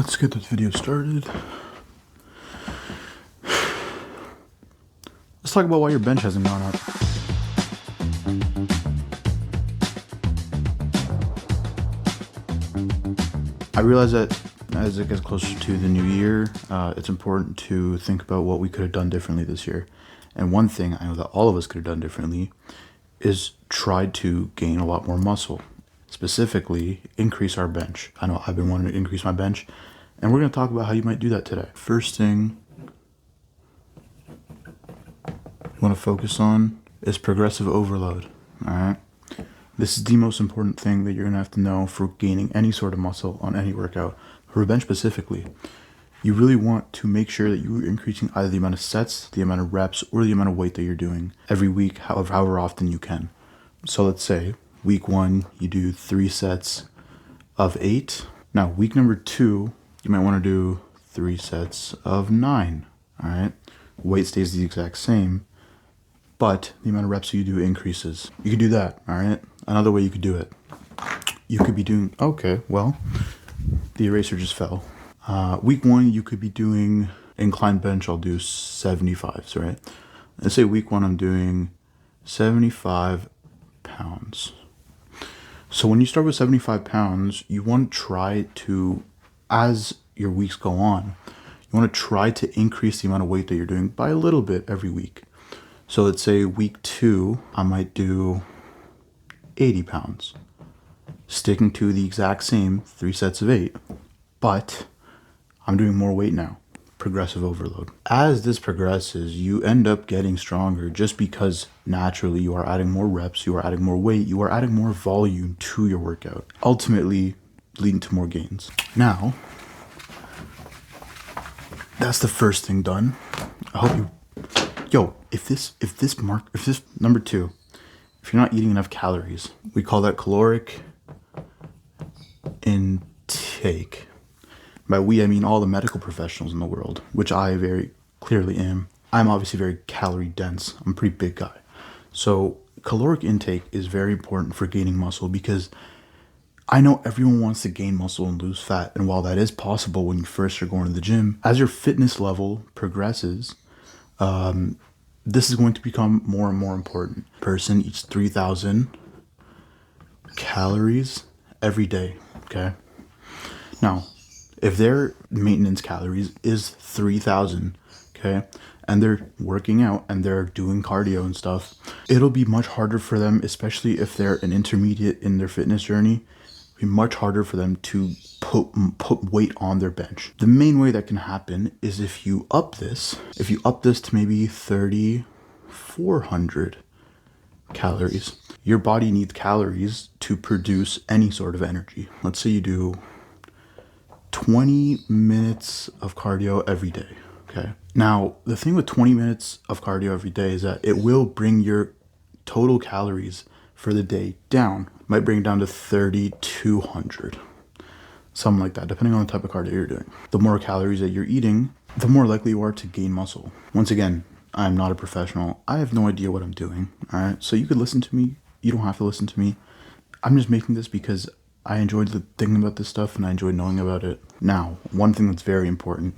Let's get this video started. Let's talk about why your bench hasn't gone up. I realize that as it gets closer to the new year, it's important to think about what we could have done differently this year. And one thing I know that all of us could have done differently is tried to gain a lot more muscle. Specifically, increase our bench. I know I've been wanting to increase my bench, and we're going to talk about how you might do that today. First thing you want to focus on is progressive overload. All right. This is the most important thing that you're going to have to know for gaining any sort of muscle on any workout. For a bench specifically, you really want to make sure that you're increasing either the amount of sets, the amount of reps, or the amount of weight that you're doing every week, however often you can. So let's say week 1, you do 3 sets of 8. Now, week number 2, you might want to do 3 sets of 9. All right. Weight stays the exact same, but the amount of reps you do increases. You could do that. All right. Another way you could do it, you could be doing, okay, well, the eraser just fell. Week 1, you could be doing incline bench. I'll do 75s, right? Let's say week 1, I'm doing 75 pounds. So when you start with 75 pounds, you want to try to, as your weeks go on, you want to try to increase the amount of weight that you're doing by a little bit every week. So let's say week 2, I might do 80 pounds, sticking to the exact same 3 sets of 8, but I'm doing more weight now. Progressive overload. As this progresses, you end up getting stronger just because naturally you are adding more reps, you are adding more weight, you are adding more volume to your workout, ultimately leading to more gains. Now, that's the first thing done. I hope you, if this number 2, if you're not eating enough calories, we call that caloric intake. By we, I mean all the medical professionals in the world, which I very clearly am. I'm obviously very calorie dense. I'm a pretty big guy. So caloric intake is very important for gaining muscle because I know everyone wants to gain muscle and lose fat. And while that is possible when you first are going to the gym, as your fitness level progresses, this is going to become more and more important. Person eats 3,000 calories every day, okay? Now, if their maintenance calories is 3,000, okay, and they're working out and they're doing cardio and stuff, it'll be much harder for them, especially if they're an intermediate in their fitness journey, it'll be much harder for them to put weight on their bench. The main way that can happen is if you up this to maybe 3,400 calories. Your body needs calories to produce any sort of energy. Let's say you do 20 minutes of cardio every day, okay? Now, the thing with 20 minutes of cardio every day is that it will bring your total calories for the day down. It might bring it down to 3,200, something like that, depending on the type of cardio you're doing. The more calories that you're eating, the more likely you are to gain muscle. Once again, I'm not a professional. I have no idea what I'm doing, all right? So you could listen to me. You don't have to listen to me. I'm just making this because I enjoyed thinking about this stuff and I enjoyed knowing about it. Now, one thing that's very important,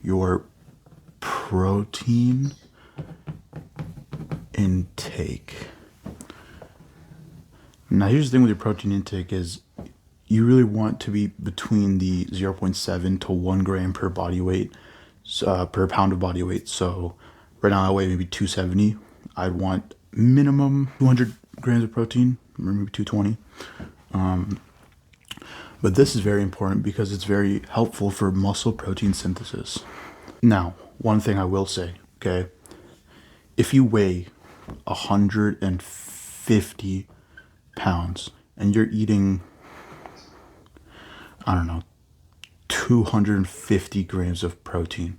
your protein intake. Now, here's the thing with your protein intake is you really want to be between the 0.7 to 1 gram per body weight, per pound of body weight. So right now I weigh maybe 270. I'd want minimum 200 grams of protein, or maybe 220. But this is very important because it's very helpful for muscle protein synthesis. Now, one thing I will say, okay, if you weigh 150 pounds and you're eating, I don't know, 250 grams of protein,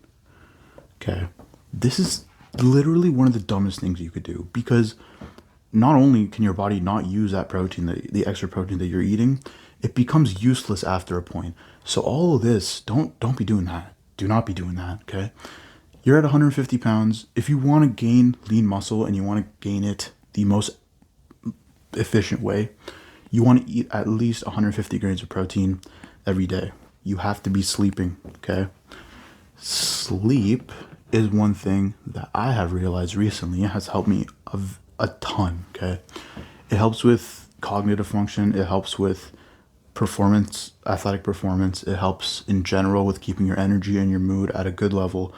okay, this is literally one of the dumbest things you could do because not only can your body not use that protein, the extra protein that you're eating, it becomes useless after a point. So all of this, don't be doing that. Do not be doing that, okay? You're at 150 pounds. If you want to gain lean muscle and you want to gain it the most efficient way, you want to eat at least 150 grams of protein every day. you have to be sleeping, okay? Sleep is one thing that I have realized recently. It has helped me a ton, okay? It helps with cognitive function. It helps with performance, athletic performance. It helps in general with keeping your energy and your mood at a good level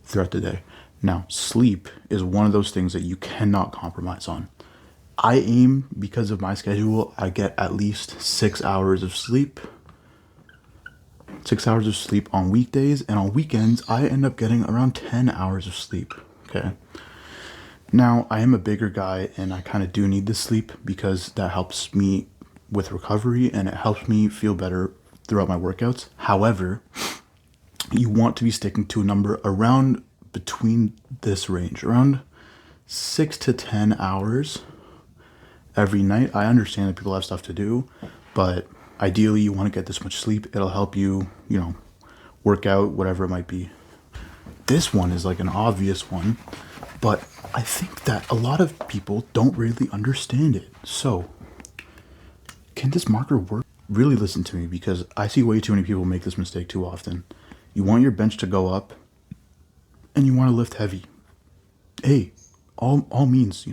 throughout the day. Now, sleep is one of those things that you cannot compromise on. I aim, because of my schedule, I get at least 6 hours of sleep. 6 hours of sleep on weekdays, and on weekends, I end up getting around 10 hours of sleep, okay? Now, I am a bigger guy, and I kind of do need the sleep because that helps me with recovery, and it helps me feel better throughout my workouts. However, you want to be sticking to a number around between this range, around 6 to 10 hours every night. I understand that people have stuff to do, but ideally you want to get this much sleep. It'll help you, work out, whatever it might be. This one is like an obvious one, but I think that a lot of people don't really understand it. So, can this marker work? Really listen to me, because I see way too many people make this mistake too often. You want your bench to go up, and you want to lift heavy. Hey, all means,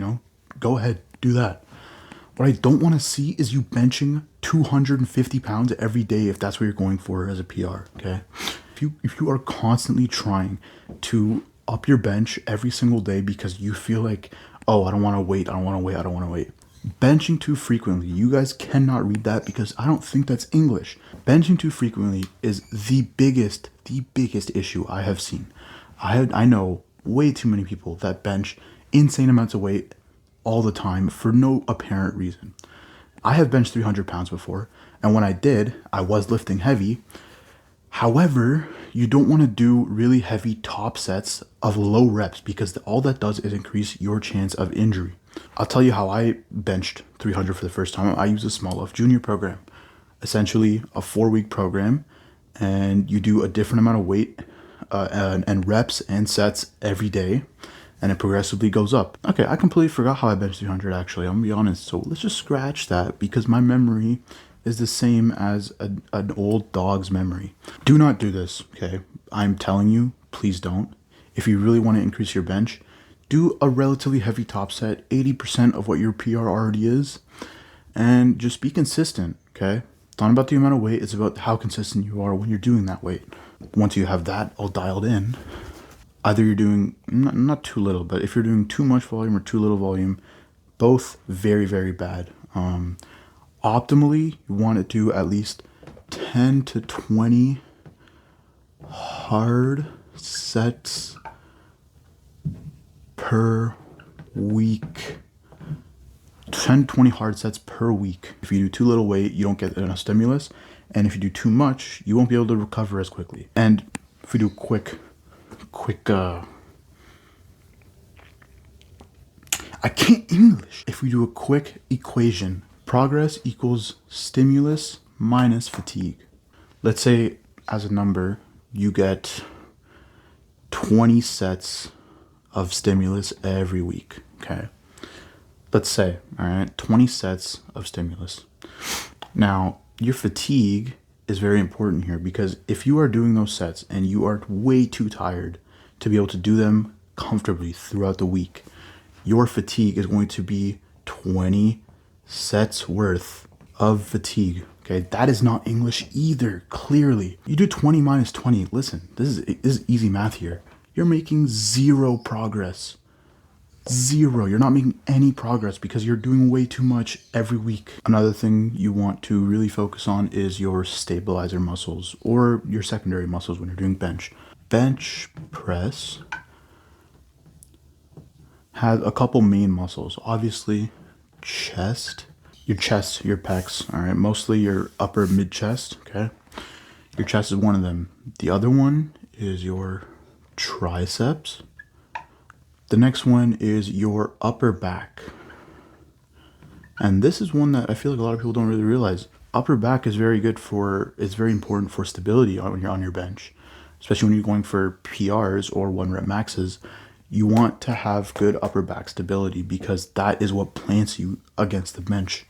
go ahead, do that. What I don't want to see is you benching 250 pounds every day if that's what you're going for as a PR, okay? If you are constantly trying to up your bench every single day because you feel like, oh, I don't want to wait, benching too frequently, you guys cannot read that because I don't think that's English. Benching too frequently is the biggest issue I have seen. I know way too many people that bench insane amounts of weight all the time for no apparent reason. I have benched 300 pounds before, and when I did, I was lifting heavy. However, you don't want to do really heavy top sets of low reps because all that does is increase your chance of injury. I'll tell you how I benched 300 for the first time. I use a Small Off Junior program, essentially a 4-week program, and you do a different amount of weight and reps and sets every day, and it progressively goes up. Okay, I completely forgot how I benched 300 actually, I'm gonna be honest. So let's just scratch that because my memory is the same as an old dog's memory. Do not do this, okay? I'm telling you, please don't. If you really want to increase your bench, do a relatively heavy top set, 80% of what your PR already is, and just be consistent, okay? It's not about the amount of weight, it's about how consistent you are when you're doing that weight. Once you have that all dialed in, either you're doing, not too little, but if you're doing too much volume or too little volume, both very, very bad. Optimally, you want to do at least 10 to 20 hard sets per week. 10 to 20 hard sets per week. If you do too little weight, you don't get enough stimulus. And if you do too much, you won't be able to recover as quickly. And if we do quick, I can't English. If we do a quick equation, progress equals stimulus minus fatigue. Let's say, as a number, you get 20 sets of stimulus every week, okay? Let's say, all right, 20 sets of stimulus. Now, your fatigue is very important here because if you are doing those sets and you are way too tired to be able to do them comfortably throughout the week, your fatigue is going to be 20 sets worth of fatigue. Okay, that is not English either, clearly. You do 20 minus 20. Listen, this is easy math here. You're making zero progress. Zero. You're not making any progress because you're doing way too much every week. Another thing you want to really focus on is your stabilizer muscles or your secondary muscles when you're doing bench. Bench press has a couple main muscles. Obviously, chest, your pecs, all right? Mostly your upper mid chest, okay? Your chest is one of them. The other one is your triceps. The next one is your upper back. And this is one that I feel like a lot of people don't really realize. Upper back is very important for stability when you're on your bench, especially when you're going for PRs or 1-rep maxes. You want to have good upper back stability because that is what plants you against the bench.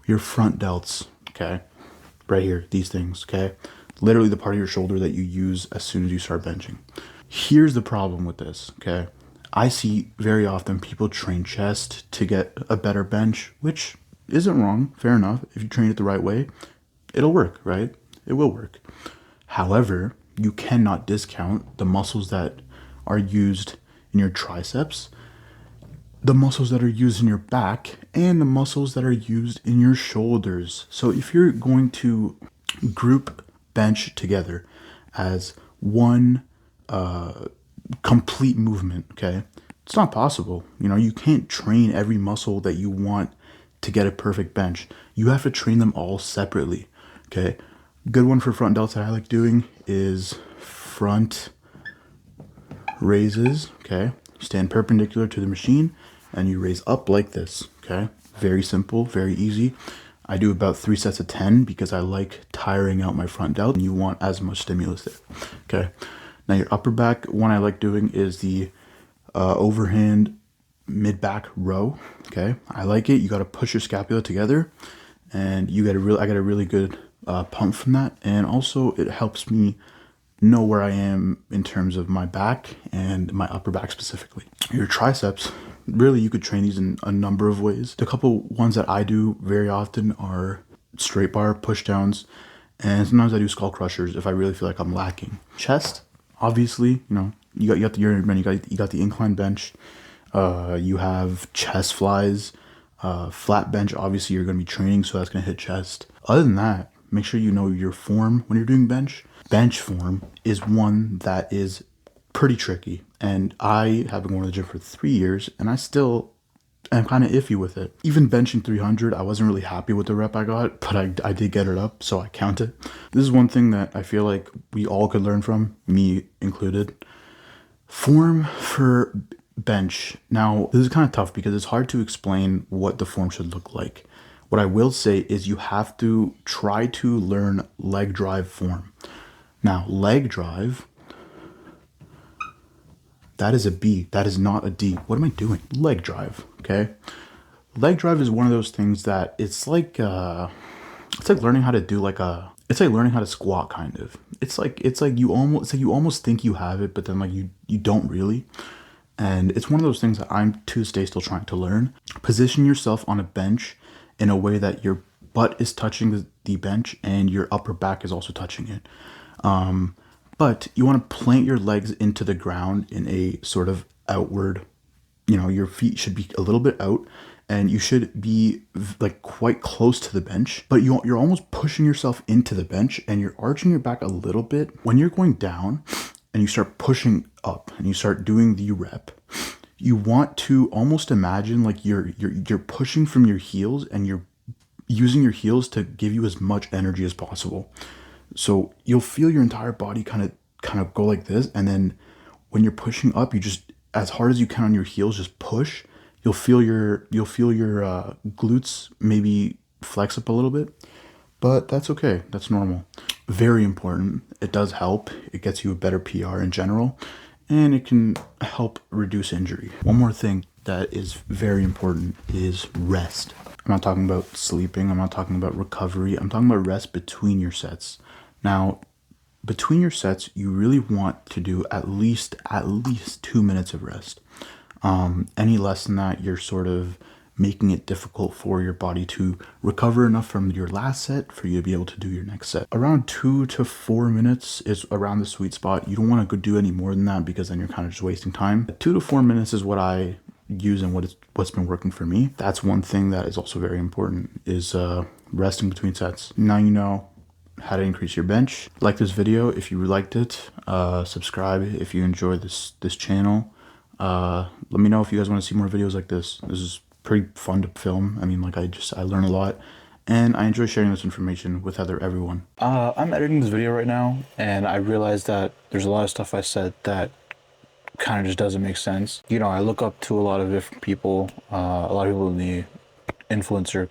Your front delts. okay? Right here, these things, okay? Literally the part of your shoulder that you use as soon as you start benching. Here's the problem with this, okay? I see very often people train chest to get a better bench, which isn't wrong, fair enough. If you train it the right way, it'll work, right? It will work. However, you cannot discount the muscles that are used in your triceps, the muscles that are used in your back, and the muscles that are used in your shoulders. So if you're going to group bench together as one complete movement, okay, it's not possible. You know, you can't train every muscle that you want to get a perfect bench. You have to train them all separately, okay? Good one for front delts that I like doing is front raises, okay? Stand perpendicular to the machine and you raise up like this, okay? Very simple, very easy. I do about 3 sets of 10 because I like tiring out my front delt and you want as much stimulus there, okay? Now your upper back one I like doing is the overhand mid back row, okay? I like it. You got to push your scapula together and you get I get a really good pump from that. And also it helps me know where I am in terms of my back and my upper back specifically. Your triceps, really you could train these in a number of ways. The couple ones that I do very often are straight bar push downs, and sometimes I do skull crushers if I really feel like I'm lacking. Chest, obviously, you know, you got the incline bench, you have chest flies, flat bench, obviously you're going to be training, so that's going to hit chest. Other than that, make sure you know your form when you're doing bench. Bench form is one that is pretty tricky, and I have been going to the gym for 3 years and I still am kind of iffy with it. Even benching 300, I wasn't really happy with the rep I got, but I did get it up, so I count it. This is one thing that I feel like we all could learn from, me included. Form for bench. Now, this is kind of tough because it's hard to explain what the form should look like. What I will say is you have to try to learn leg drive form. Now, leg drive, that is a B. That is not a D. What am I doing? Leg drive, okay? Leg drive is one of those things that it's like learning how to do it's like learning how to squat kind of. It's like you almost think you have it, but then like you don't really. And it's one of those things that I'm to this day still trying to learn. Position yourself on a bench in a way that your butt is touching the bench and your upper back is also touching it. But you want to plant your legs into the ground in a sort of outward, you know, your feet should be a little bit out and you should be like quite close to the bench, but you're almost pushing yourself into the bench and you're arching your back a little bit. When you're going down and you start pushing up and you start doing the rep, you want to almost imagine like you're pushing from your heels and you're using your heels to give you as much energy as possible. So you'll feel your entire body kind of go like this, and then when you're pushing up, you just as hard as you can on your heels, just push. You'll feel your glutes maybe flex up a little bit, but that's okay. That's normal. Very important. It does help. It gets you a better PR in general, and it can help reduce injury. One more thing that is very important is rest. I'm not talking about sleeping. I'm not talking about recovery. I'm talking about rest between your sets. Now, between your sets, you really want to do at least 2 minutes of rest. Any less than that, you're sort of making it difficult for your body to recover enough from your last set for you to be able to do your next set. Around 2 to 4 minutes is around the sweet spot. You don't want to go do any more than that because then you're kind of just wasting time. 2 to 4 minutes is what I use and what's been working for me. That's one thing that is also very important is resting between sets. Now you know how to increase your bench. Like this video if you liked it. Subscribe if you enjoy this channel. Let me know if you guys want to see more videos like this. This is pretty fun to film. I mean, like I learn a lot and I enjoy sharing this information with everyone. I'm editing this video right now and I realized that there's a lot of stuff I said that kind of just doesn't make sense. You know, I look up to a lot of different people, a lot of people in the influencer,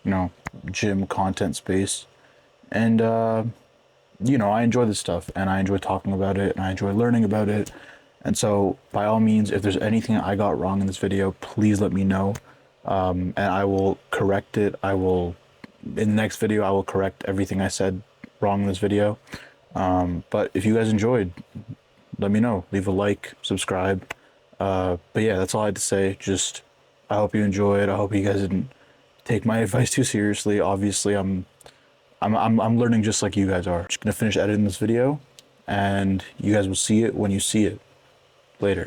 you know, gym content space. And, you know, I enjoy this stuff and I enjoy talking about it and I enjoy learning about it. And so by all means, if there's anything I got wrong in this video, please let me know. And I will correct it. I will in the next video, I will correct everything I said wrong in this video. But if you guys enjoyed, let me know. Leave a like, subscribe. But yeah, that's all I had to say. Just, I hope you enjoyed. I hope you guys didn't take my advice too seriously. Obviously, I'm learning just like you guys are. Just gonna finish editing this video, and you guys will see it when you see it. Later.